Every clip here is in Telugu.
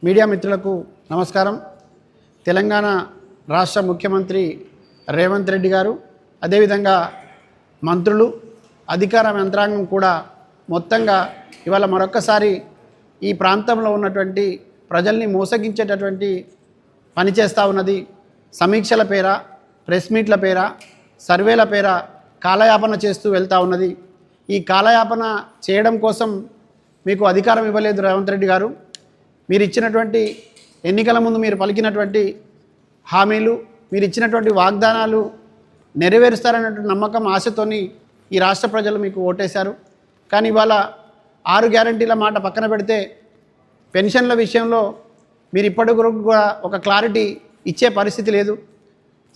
మీడియా మిత్రులకు నమస్కారం. తెలంగాణ రాష్ట్ర ముఖ్యమంత్రి రేవంత్ రెడ్డి గారు, అదేవిధంగా మంత్రులు, అధికార యంత్రాంగం కూడా మొత్తంగా ఇవాళ మరొక్కసారి ఈ ప్రాంతంలో ఉన్నటువంటి ప్రజల్ని మోసగించేటటువంటి పని చేస్తూ ఉన్నది. సమీక్షల పేర, ప్రెస్ మీట్ల పేర, సర్వేల పేర కాలయాపన చేస్తూ వెళ్తూ ఉన్నది. ఈ కాలయాపన చేయడం కోసం మీకు అధికారం ఇవ్వలేదు రేవంత్ రెడ్డి గారు. మీరు ఇచ్చినటువంటి ఎన్నికల ముందు మీరు పలికినటువంటి హామీలు, మీరు ఇచ్చినటువంటి వాగ్దానాలు నెరవేరుస్తారన్నటువంటి నమ్మకం, ఆశతోని ఈ రాష్ట్ర ప్రజలు మీకు ఓటేశారు. కానీ ఇవాళ 6 గ్యారంటీల మాట పక్కన పెడితే పెన్షన్ల విషయంలో మీరు ఇప్పటికి కూడా ఒక క్లారిటీ ఇచ్చే పరిస్థితి లేదు.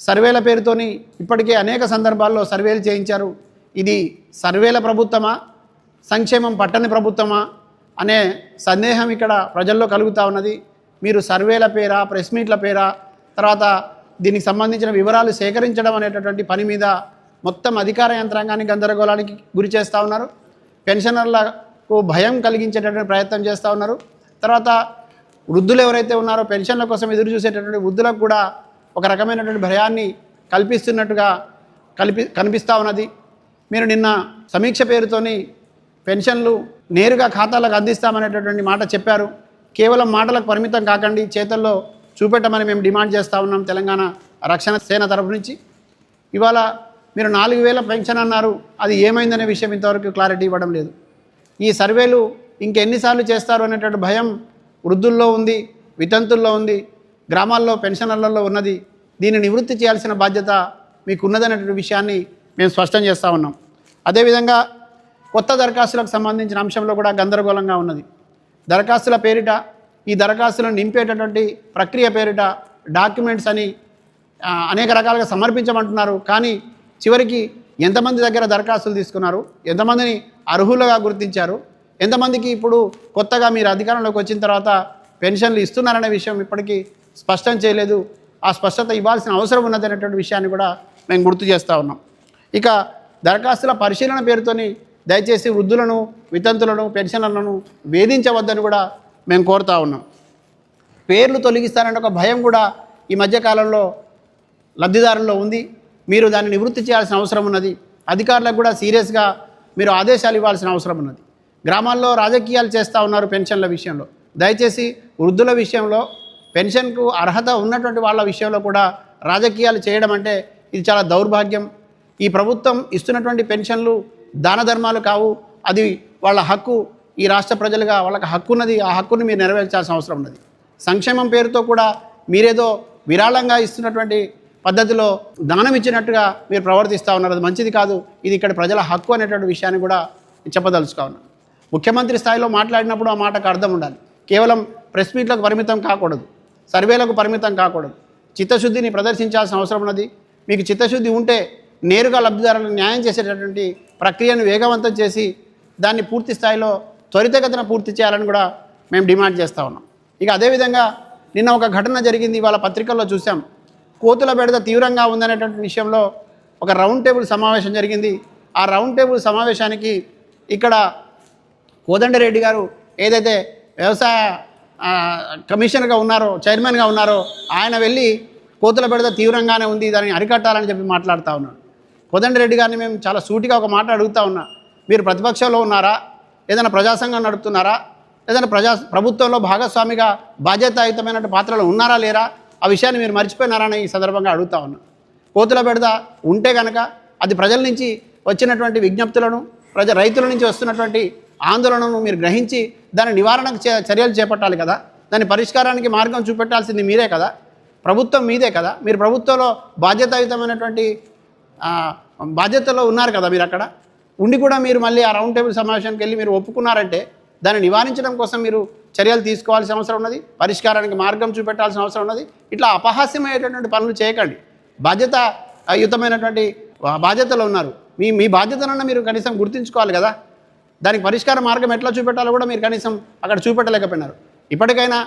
సర్వేల పేరుతోని ఇప్పటికే అనేక సందర్భాల్లో సర్వేలు చేయించారు. ఇది సర్వేల ప్రభుత్వమా, సంక్షేమం పట్టని ప్రభుత్వమా అనే సందేహం ఇక్కడ ప్రజల్లో కలుగుతూ ఉన్నది. మీరు సర్వేల పేర, ప్రెస్ మీట్ల పేర, తర్వాత దీనికి సంబంధించిన వివరాలు సేకరించడం అనేటటువంటి పని మీద మొత్తం అధికార యంత్రాంగాన్ని గందరగోళానికి గురి చేస్తూ ఉన్నారు. పెన్షనర్లకు భయం కలిగించేటటువంటి ప్రయత్నం చేస్తూ ఉన్నారు. తర్వాత వృద్ధులు ఎవరైతే ఉన్నారో పెన్షన్ల కోసం ఎదురు చూసేటటువంటి వృద్ధులకు కూడా ఒక రకమైనటువంటి భయాన్ని కల్పిస్తున్నట్టుగా కనిపిస్తూ ఉన్నది. మీరు నిన్న సమీక్ష పేరుతోని పెన్షన్లు నేరుగా ఖాతాలకు అందిస్తామనేటటువంటి మాట చెప్పారు. కేవలం మాటలకు పరిమితం కాకండి, చేతల్లో చూపెట్టమని మేము డిమాండ్ చేస్తూ ఉన్నాం తెలంగాణ రక్షణ సేన తరపు నుంచి. ఇవాళ మీరు 4,000 పెన్షన్ అన్నారు, అది ఏమైందనే విషయం ఇంతవరకు క్లారిటీ ఇవ్వడం లేదు. ఈ సర్వేలు ఇంకెన్నిసార్లు చేస్తారు అనేటువంటి భయం వృద్ధుల్లో ఉంది, వితంతుల్లో ఉంది, గ్రామాల్లో పెన్షనర్లలో ఉన్నది. దీన్ని నివృత్తి చేయాల్సిన బాధ్యత మీకు ఉన్నదనేటువంటి విషయాన్ని మేము స్పష్టం చేస్తూ ఉన్నాం. అదేవిధంగా కొత్త దరఖాస్తులకు సంబంధించిన అంశంలో కూడా గందరగోళంగా ఉన్నది. దరఖాస్తుల పేరిట, ఈ దరఖాస్తులను నింపేటటువంటి ప్రక్రియ పేరిట డాక్యుమెంట్స్ అని అనేక రకాలుగా సమర్పించమంటున్నారు. కానీ చివరికి ఎంతమంది దగ్గర దరఖాస్తులు తీసుకున్నారు, ఎంతమందిని అర్హులుగా గుర్తించారు, ఎంతమందికి ఇప్పుడు కొత్తగా మీరు అధికారంలోకి వచ్చిన తర్వాత పెన్షన్లు ఇస్తున్నారనే విషయం ఇప్పటికీ స్పష్టం చేయలేదు. ఆ స్పష్టత ఇవ్వాల్సిన అవసరం ఉన్నదనేటువంటి విషయాన్ని కూడా మేము గుర్తు చేస్తూ ఉన్నాం. ఇక దరఖాస్తుల పరిశీలన పేరుతోని దయచేసి వృద్ధులను, వితంతులను, పెన్షనర్లను వేధించవద్దని కూడా మేము కోరుతూ ఉన్నాం. పేర్లు తొలగిస్తారనే ఒక భయం కూడా ఈ మధ్యకాలంలో లబ్ధిదారుల్లో ఉంది. మీరు దాన్ని నివృత్తి చేయాల్సిన అవసరం ఉన్నది. అధికారులకు కూడా సీరియస్గా మీరు ఆదేశాలు ఇవ్వాల్సిన అవసరం ఉన్నది. గ్రామాల్లో రాజకీయాలు చేస్తూ ఉన్నారు పెన్షన్ల విషయంలో. దయచేసి వృద్ధుల విషయంలో, పెన్షన్కు అర్హత ఉన్నటువంటి వాళ్ళ విషయంలో కూడా రాజకీయాలు చేయడం అంటే ఇది చాలా దౌర్భాగ్యం. ఈ ప్రభుత్వం ఇస్తున్నటువంటి పెన్షన్లు దాన ధర్మాలు కావు, అది వాళ్ళ హక్కు. ఈ రాష్ట్ర ప్రజలుగా వాళ్ళకి హక్కు ఉన్నది. ఆ హక్కుని మీరు నెరవేర్చాల్సిన అవసరం ఉన్నది. సంక్షేమం పేరుతో కూడా మీరేదో విరాళంగా ఇస్తున్నటువంటి పద్ధతిలో దానం ఇచ్చినట్టుగా మీరు ప్రవర్తిస్తూ ఉన్నారు. అది మంచిది కాదు. ఇది ఇక్కడ ప్రజల హక్కు అనేటువంటి విషయాన్ని కూడా చెప్పదలుచుతా ఉన్నాను. ముఖ్యమంత్రి స్థాయిలో మాట్లాడినప్పుడు ఆ మాటకు అర్థం ఉండాలి. కేవలం ప్రెస్ మీట్లకు పరిమితం కాకూడదు, సర్వేలకు పరిమితం కాకూడదు. చిత్తశుద్ధిని ప్రదర్శించాల్సిన అవసరం ఉన్నది. మీకు చిత్తశుద్ధి ఉంటే నేరుగా లబ్ధిదారులకు న్యాయం చేసేటటువంటి ప్రక్రియను వేగవంతం చేసి దాన్ని పూర్తి స్థాయిలో త్వరితగతిన పూర్తి చేయాలని కూడా మేము డిమాండ్ చేస్తూ ఉన్నాం. ఇక అదేవిధంగా నిన్న ఒక ఘటన జరిగింది, ఇవాళ పత్రికల్లో చూసాం. కోతుల బెడద తీవ్రంగా ఉందనేటువంటి విషయంలో ఒక రౌండ్ టేబుల్ సమావేశం జరిగింది. ఆ రౌండ్ టేబుల్ సమావేశానికి ఇక్కడ కోదండరెడ్డి గారు ఏదైతే వ్యవసాయ కమిషనర్గా ఉన్నారో, చైర్మన్గా ఉన్నారో, ఆయన వెళ్ళి కోతుల బెడద తీవ్రంగానే ఉంది, దాన్ని అరికట్టాలని చెప్పి మాట్లాడుతూ ఉన్నాడు. కోదండరెడ్డి గారిని మేము చాలా సూటిగా ఒక మాట అడుగుతూ ఉన్నా. మీరు ప్రతిపక్షంలో ఉన్నారా, ఏదైనా ప్రజాసంఘం నడుపుతున్నారా, ఏదైనా ప్రభుత్వంలో భాగస్వామిగా బాధ్యతాయుతమైన పాత్రలో ఉన్నారా లేరా, ఆ విషయాన్ని మీరు మర్చిపోయినారని ఈ సందర్భంగా అడుగుతూ ఉన్నా. కోతుల బెడద ఉంటే కనుక అది ప్రజల నుంచి వచ్చినటువంటి విజ్ఞప్తులను, రైతుల నుంచి వస్తున్నటువంటి ఆందోళనను మీరు గ్రహించి దాని నివారణకు చర్యలు చేపట్టాలి కదా. దాని పరిష్కారానికి మార్గం చూపెట్టాల్సింది మీరే కదా, ప్రభుత్వం మీదే కదా. మీరు ప్రభుత్వంలో బాధ్యతాయుతమైనటువంటి బాధ్యతలో ఉన్నారు కదా. మీరు అక్కడ ఉండి కూడా మీరు మళ్ళీ ఆ రౌండ్ టేబుల్ సమావేశానికి వెళ్ళి మీరు ఒప్పుకున్నారంటే దాన్ని నివారించడం కోసం మీరు చర్యలు తీసుకోవాల్సిన అవసరం ఉన్నది, పరిష్కారానికి మార్గం చూపెట్టాల్సిన అవసరం ఉన్నది. ఇట్లా అపహాస్యమయ్యేటటువంటి పనులు చేయకండి. బాధ్యతాయుతమైనటువంటి బాధ్యతలో ఉన్నారు. మీ బాధ్యతనన్నా మీరు కనీసం గుర్తుంచుకోవాలి కదా. దానికి పరిష్కార మార్గం ఎట్లా చూపెట్టాలో కూడా మీరు కనీసం అక్కడ చూపెట్టలేకపోయినారు. ఇప్పటికైనా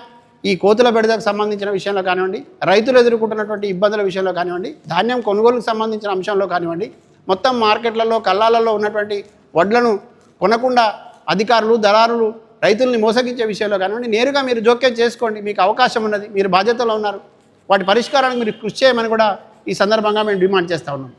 ఈ కోతుల బెడదకు సంబంధించిన విషయంలో కానివ్వండి, రైతులు ఎదుర్కొంటున్నటువంటి ఇబ్బందుల విషయంలో కానివ్వండి, ధాన్యం కొనుగోలుకు సంబంధించిన అంశంలో కానివ్వండి, మొత్తం మార్కెట్లలో, కల్లాలలో ఉన్నటువంటి వడ్లను కొనకుండా అధికారులు, దళారులు రైతుల్ని మోసగించే విషయంలో కానివ్వండి నేరుగా మీరు జోక్యం చేసుకోండి. మీకు అవకాశం ఉన్నది, మీరు బాధ్యతలో ఉన్నారు. వాటి పరిష్కారానికి మీరు కృషి చేయమని కూడా ఈ సందర్భంగా మేము డిమాండ్ చేస్తూ ఉన్నాం.